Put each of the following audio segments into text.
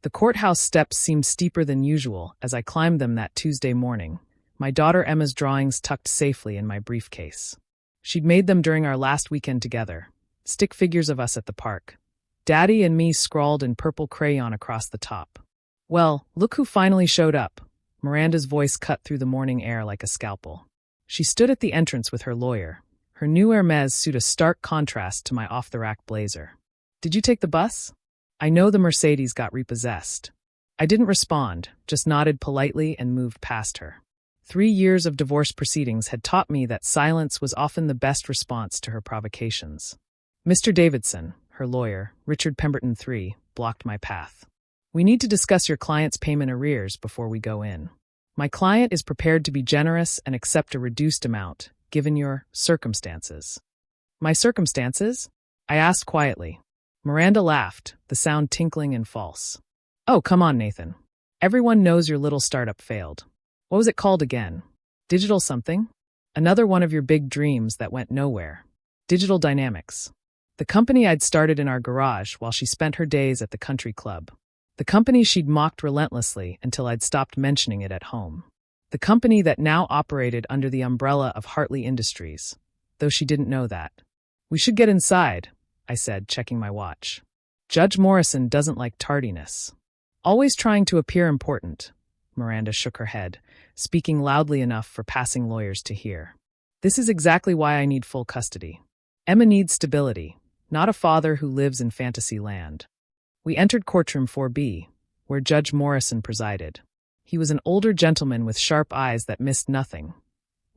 The courthouse steps seemed steeper than usual as I climbed them that Tuesday morning, my daughter Emma's drawings tucked safely in my briefcase. She'd made them during our last weekend together, stick figures of us at the park. Daddy and me scrawled in purple crayon across the top. Well, look who finally showed up. Miranda's voice cut through the morning air like a scalpel. She stood at the entrance with her lawyer, her new Hermès suit a stark contrast to my off-the-rack blazer. Did you take the bus? I know the Mercedes got repossessed. I didn't respond, just nodded politely and moved past her. 3 years of divorce proceedings had taught me that silence was often the best response to her provocations. Mr. Davidson, her lawyer, Richard Pemberton III, blocked my path. We need to discuss your client's payment arrears before we go in. My client is prepared to be generous and accept a reduced amount, given your circumstances. My circumstances? I asked quietly. Miranda laughed, the sound tinkling and false. Oh, come on, Nathan. Everyone knows your little startup failed. What was it called again? Digital something? Another one of your big dreams that went nowhere. Digital Dynamics. The company I'd started in our garage while she spent her days at the country club. The company she'd mocked relentlessly until I'd stopped mentioning it at home. The company that now operated under the umbrella of Hartley Industries, though she didn't know that. We should get inside, I said, checking my watch. Judge Morrison doesn't like tardiness. Always trying to appear important. Miranda shook her head, speaking loudly enough for passing lawyers to hear. This is exactly why I need full custody. Emma needs stability, not a father who lives in fantasy land. We entered courtroom 4B, where Judge Morrison presided. He was an older gentleman with sharp eyes that missed nothing.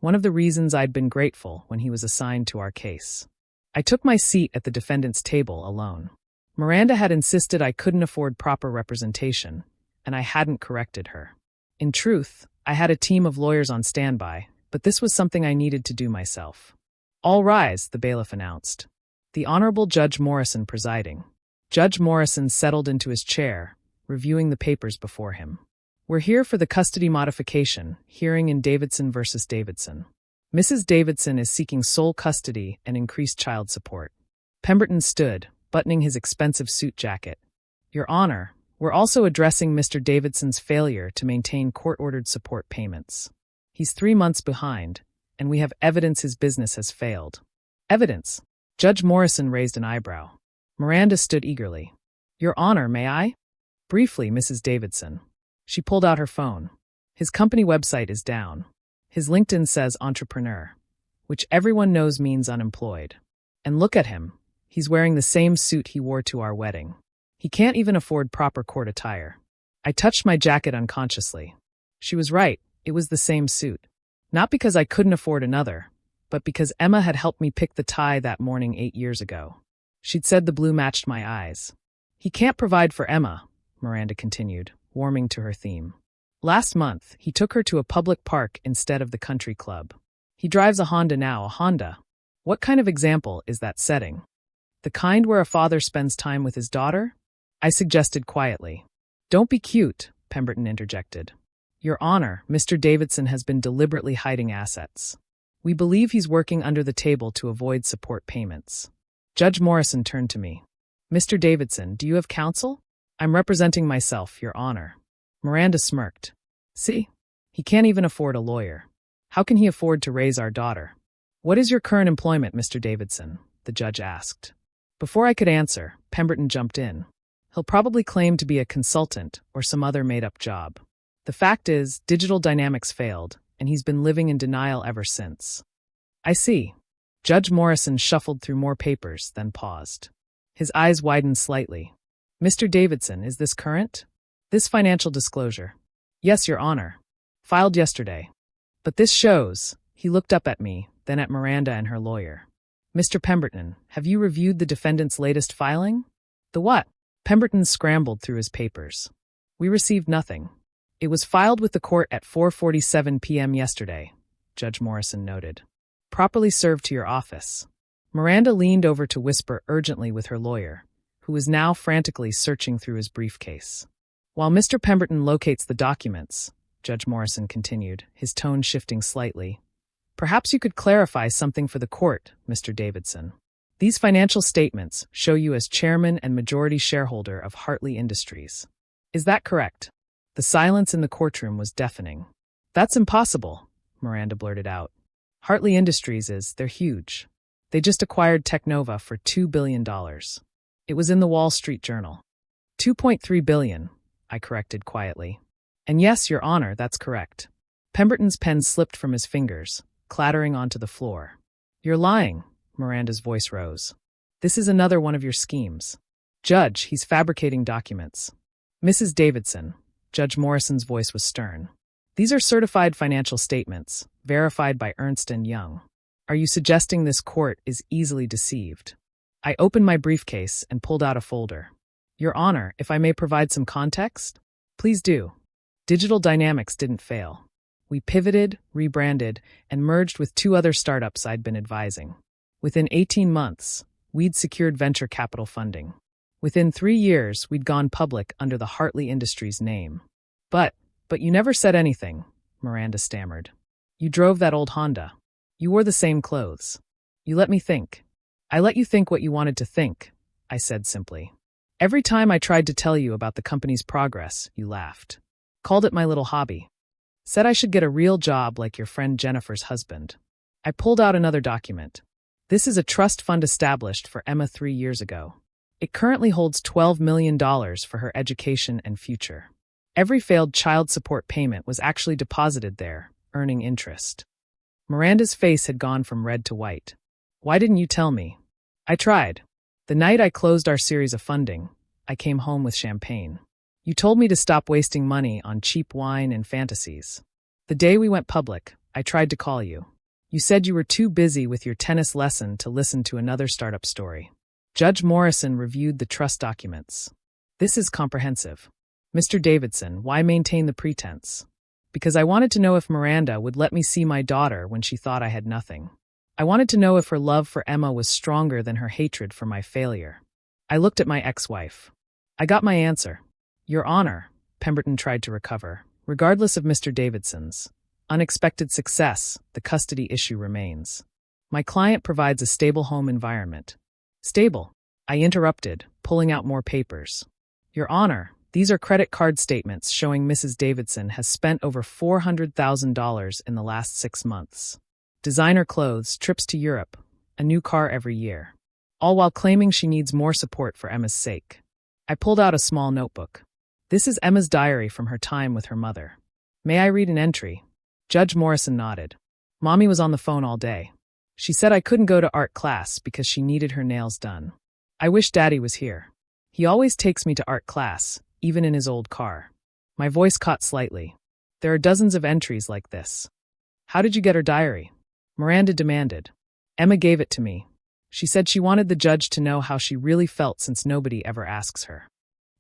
One of the reasons I'd been grateful when he was assigned to our case. I took my seat at the defendant's table alone. Miranda had insisted I couldn't afford proper representation, and I hadn't corrected her. In truth, I had a team of lawyers on standby, but this was something I needed to do myself. All rise, the bailiff announced. The Honorable Judge Morrison presiding. Judge Morrison settled into his chair, reviewing the papers before him. We're here for the custody modification, hearing in Davidson v. Davidson. Mrs. Davidson is seeking sole custody and increased child support. Pemberton stood, buttoning his expensive suit jacket. Your Honor, we're also addressing Mr. Davidson's failure to maintain court-ordered support payments. He's 3 months behind, and we have evidence his business has failed. Evidence? Judge Morrison raised an eyebrow. Miranda stood eagerly. Your Honor, may I? Briefly, Mrs. Davidson. She pulled out her phone. His company website is down. His LinkedIn says entrepreneur, which everyone knows means unemployed. And look at him. He's wearing the same suit he wore to our wedding. He can't even afford proper court attire. I touched my jacket unconsciously. She was right, it was the same suit. Not because I couldn't afford another, but because Emma had helped me pick the tie that morning 8 years ago. She'd said the blue matched my eyes. He can't provide for Emma, Miranda continued, warming to her theme. Last month, he took her to a public park instead of the country club. He drives a Honda now, a Honda. What kind of example is that setting? The kind where a father spends time with his daughter? I suggested quietly. Don't be cute, Pemberton interjected. Your Honor, Mr. Davidson has been deliberately hiding assets. We believe he's working under the table to avoid support payments. Judge Morrison turned to me. Mr. Davidson, do you have counsel? I'm representing myself, Your Honor. Miranda smirked. See? He can't even afford a lawyer. How can he afford to raise our daughter? What is your current employment, Mr. Davidson? The judge asked. Before I could answer, Pemberton jumped in. He'll probably claim to be a consultant or some other made-up job. The fact is, Digital Dynamics failed, and he's been living in denial ever since. I see. Judge Morrison shuffled through more papers, then paused. His eyes widened slightly. Mr. Davidson, is this current? This financial disclosure. Yes, Your Honor. Filed yesterday. But this shows. He looked up at me, then at Miranda and her lawyer. Mr. Pemberton, have you reviewed the defendant's latest filing? The what? Pemberton scrambled through his papers. We received nothing. It was filed with the court at 4:47 p.m. yesterday, Judge Morrison noted. Properly served to your office. Miranda leaned over to whisper urgently with her lawyer, who was now frantically searching through his briefcase. While Mr. Pemberton locates the documents, Judge Morrison continued, his tone shifting slightly, perhaps you could clarify something for the court, Mr. Davidson. These financial statements show you as chairman and majority shareholder of Hartley Industries. Is that correct? The silence in the courtroom was deafening. That's impossible, Miranda blurted out. Hartley Industries they're huge. They just acquired Technova for $2 billion. It was in the Wall Street Journal. 2.3 billion, I corrected quietly. And yes, Your Honor, that's correct. Pemberton's pen slipped from his fingers, clattering onto the floor. You're lying, Miranda's voice rose. This is another one of your schemes. Judge, he's fabricating documents. Mrs. Davidson, Judge Morrison's voice was stern. These are certified financial statements, verified by Ernst & Young. Are you suggesting this court is easily deceived? I opened my briefcase and pulled out a folder. Your Honor, if I may provide some context? Please do. Digital Dynamics didn't fail. We pivoted, rebranded, and merged with 2 other startups I'd been advising. Within 18 months, we'd secured venture capital funding. Within 3 years, we'd gone public under the Hartley Industries name. But you never said anything, Miranda stammered. You drove that old Honda. You wore the same clothes. You let me think. I let you think what you wanted to think, I said simply. Every time I tried to tell you about the company's progress, you laughed. Called it my little hobby. Said I should get a real job like your friend Jennifer's husband. I pulled out another document. This is a trust fund established for Emma 3 years ago. It currently holds $12 million for her education and future. Every failed child support payment was actually deposited there, earning interest. Miranda's face had gone from red to white. Why didn't you tell me? I tried. The night I closed our series of funding, I came home with champagne. You told me to stop wasting money on cheap wine and fantasies. The day we went public, I tried to call you. You said you were too busy with your tennis lesson to listen to another startup story. Judge Morrison reviewed the trust documents. This is comprehensive. Mr. Davidson, why maintain the pretense? Because I wanted to know if Miranda would let me see my daughter when she thought I had nothing. I wanted to know if her love for Emma was stronger than her hatred for my failure. I looked at my ex-wife. I got my answer. Your Honor, Pemberton tried to recover. Regardless of Mr. Davidson's unexpected success, the custody issue remains. My client provides a stable home environment. Stable? I interrupted, pulling out more papers. Your Honor, these are credit card statements showing Mrs. Davidson has spent over $400,000 in the last 6 months. Designer clothes, trips to Europe, a new car every year. All while claiming she needs more support for Emma's sake. I pulled out a small notebook. This is Emma's diary from her time with her mother. May I read an entry? Judge Morrison nodded. Mommy was on the phone all day. She said I couldn't go to art class because she needed her nails done. I wish Daddy was here. He always takes me to art class, even in his old car. My voice caught slightly. There are dozens of entries like this. How did you get her diary? Miranda demanded. Emma gave it to me. She said she wanted the judge to know how she really felt since nobody ever asks her.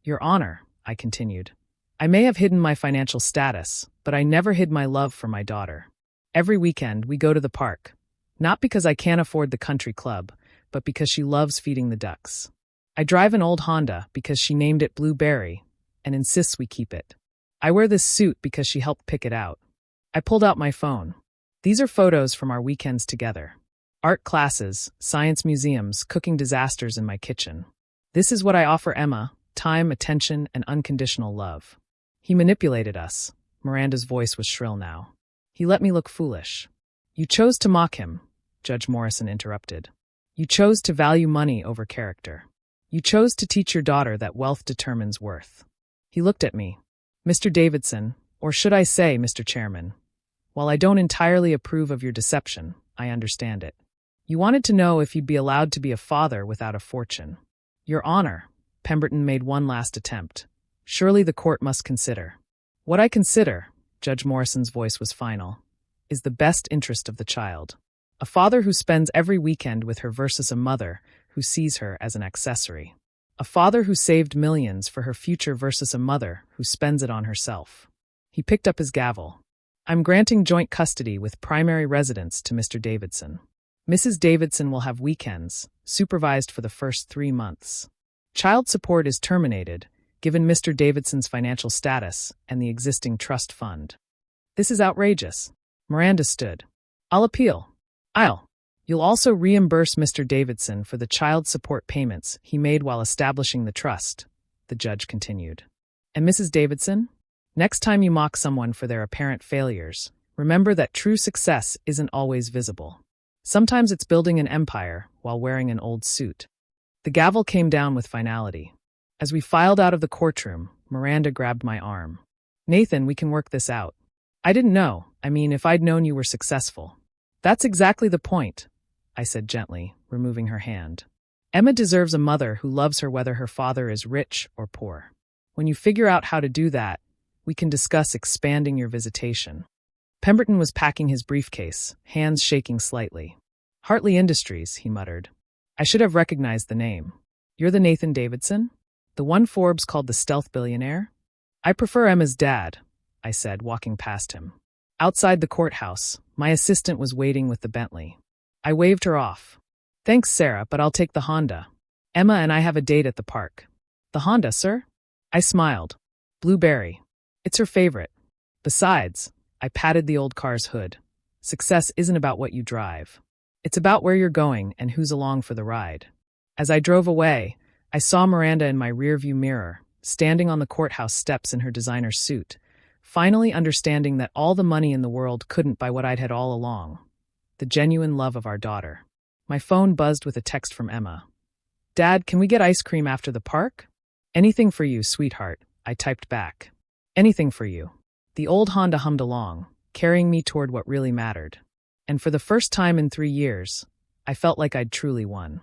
Your Honor, I continued. I may have hidden my financial status, but I never hid my love for my daughter. Every weekend, we go to the park. Not because I can't afford the country club, but because she loves feeding the ducks. I drive an old Honda because she named it Blueberry and insists we keep it. I wear this suit because she helped pick it out. I pulled out my phone. These are photos from our weekends together. Art classes, science museums, cooking disasters in my kitchen. This is what I offer Emma. Time, attention, and unconditional love. He manipulated us. Miranda's voice was shrill now. He let me look foolish. You chose to mock him, Judge Morrison interrupted. You chose to value money over character. You chose to teach your daughter that wealth determines worth. He looked at me. Mr. Davidson, or should I say, Mr. Chairman, while I don't entirely approve of your deception, I understand it. You wanted to know if you'd be allowed to be a father without a fortune. Your Honor, Pemberton made one last attempt. Surely the court must consider. What I consider, Judge Morrison's voice was final, is the best interest of the child. A father who spends every weekend with her versus a mother who sees her as an accessory. A father who saved millions for her future versus a mother who spends it on herself. He picked up his gavel. I'm granting joint custody with primary residence to Mr. Davidson. Mrs. Davidson will have weekends, supervised for the first 3 months. Child support is terminated, given Mr. Davidson's financial status and the existing trust fund. This is outrageous. Miranda stood. I'll appeal. You'll also reimburse Mr. Davidson for the child support payments he made while establishing the trust, the judge continued. And Mrs. Davidson? Next time you mock someone for their apparent failures, remember that true success isn't always visible. Sometimes it's building an empire while wearing an old suit. The gavel came down with finality. As we filed out of the courtroom, Miranda grabbed my arm. Nathan, we can work this out. I didn't know. If I'd known you were successful. That's exactly the point, I said gently, removing her hand. Emma deserves a mother who loves her whether her father is rich or poor. When you figure out how to do that, we can discuss expanding your visitation. Pemberton was packing his briefcase, hands shaking slightly. Hartley Industries, he muttered. I should have recognized the name. You're the Nathan Davidson? The one Forbes called the stealth billionaire? I prefer Emma's dad, I said, walking past him. Outside the courthouse, my assistant was waiting with the Bentley. I waved her off. Thanks, Sarah, but I'll take the Honda. Emma and I have a date at the park. The Honda, sir? I smiled. Blueberry. It's her favorite. Besides, I patted the old car's hood. Success isn't about what you drive. It's about where you're going and who's along for the ride. As I drove away, I saw Miranda in my rearview mirror, standing on the courthouse steps in her designer suit, finally understanding that all the money in the world couldn't buy what I'd had all along. The genuine love of our daughter. My phone buzzed with a text from Emma. Dad, can we get ice cream after the park? Anything for you, sweetheart, I typed back. Anything for you. The old Honda hummed along, carrying me toward what really mattered. And for the first time in 3 years, I felt like I'd truly won.